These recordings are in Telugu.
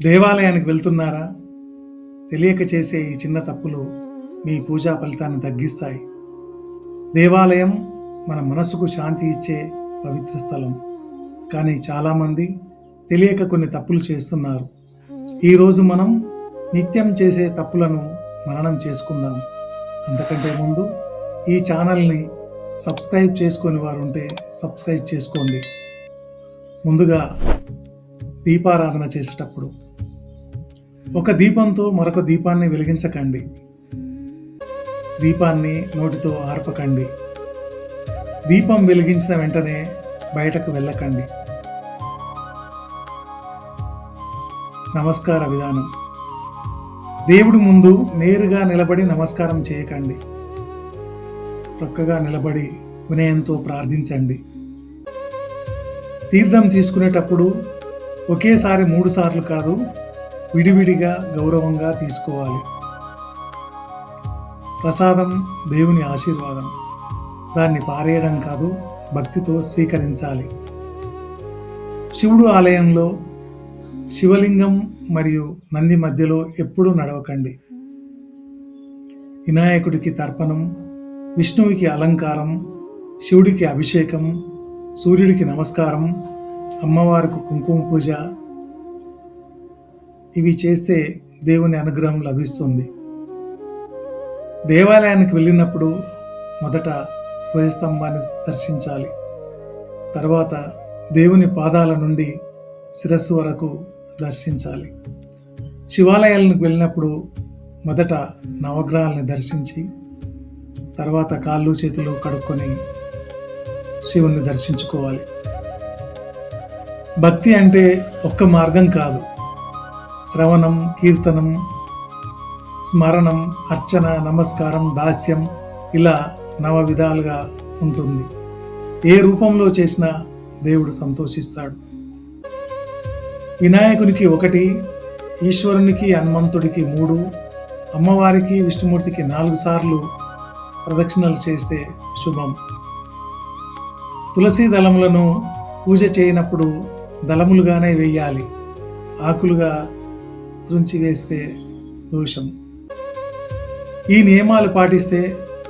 దేవాలయానికి వెళ్తున్నారా? తెలియక చేసే ఈ చిన్న తప్పులు మీ పూజా ఫలితాన్ని తగ్గిస్తాయి. దేవాలయం మన మనసుకు శాంతి ఇచ్చే పవిత్ర స్థలం. కానీ చాలామంది తెలియక కొన్ని తప్పులు చేస్తున్నారు. ఈరోజు మనం నిత్యం చేసే తప్పులను మననం చేసుకుందాం. అంతకంటే ముందు ఈ ఛానల్ని సబ్స్క్రైబ్ చేసుకొని వారు ఉంటే సబ్స్క్రైబ్ చేసుకోండి. ముందుగా దీపారాధన చేసేటప్పుడు ఒక దీపంతో మరొక దీపాన్ని వెలిగించకండి. దీపాన్ని నోటితో ఆర్పకండి. దీపం వెలిగించిన వెంటనే బయటకు వెళ్ళకండి. నమస్కార విధానం: దేవుడి ముందు నేరుగా నిలబడి నమస్కారం చేయకండి. ప్రక్కగా నిలబడి వినయంతో ప్రార్థించండి. తీర్థం తీసుకునేటప్పుడు ఒకేసారి 3 సార్లు కాదు, విడివిడిగా గౌరవంగా తీసుకోవాలి. ప్రసాదం దేవుని ఆశీర్వాదం. దాన్ని పారేయడం కాదు, భక్తితో స్వీకరించాలి. శివుడు ఆలయంలో శివలింగం మరియు నంది మధ్యలో ఎప్పుడూ నడవకండి. వినాయకుడికి తర్పణం, విష్ణువుకి అలంకారం, శివుడికి అభిషేకం, సూర్యుడికి నమస్కారం, అమ్మవారికి కుంకుమ పూజ ఇవి చేస్తే దేవుని అనుగ్రహం లభిస్తుంది. దేవాలయానికి వెళ్ళినప్పుడు మొదట ధ్వజస్తంభాన్ని దర్శించాలి. తర్వాత దేవుని పాదాల నుండి శిరస్సు వరకు దర్శించాలి. శివాలయాలకు వెళ్ళినప్పుడు మొదట నవగ్రహాలని దర్శించి తర్వాత కాళ్ళు చేతులు కడుక్కొని శివుణ్ణి దర్శించుకోవాలి. భక్తి అంటే ఒక్క మార్గం కాదు. శ్రవణం, కీర్తనం, స్మరణం, అర్చన, నమస్కారం, దాస్యం ఇలా 9 విధాలుగా ఉంటుంది. ఏ రూపంలో చేసినా దేవుడు సంతోషిస్తాడు. వినాయకునికి 1, ఈశ్వరునికి హనుమంతుడికి 3, అమ్మవారికి విష్ణుమూర్తికి 4 సార్లు ప్రదక్షిణలు చేస్తే శుభం. తులసి దళములను పూజ చేయనప్పుడు దళములుగానే వేయాలి. ఆకులుగా తుంచి వేస్తే దోషం. ఈ నియమాలు పాటిస్తే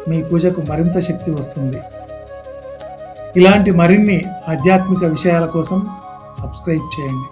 మీ పూజకు మరింత శక్తి వస్తుంది. ఇలాంటి మరిన్ని ఆధ్యాత్మిక విషయాల కోసం సబ్స్క్రైబ్ చేయండి.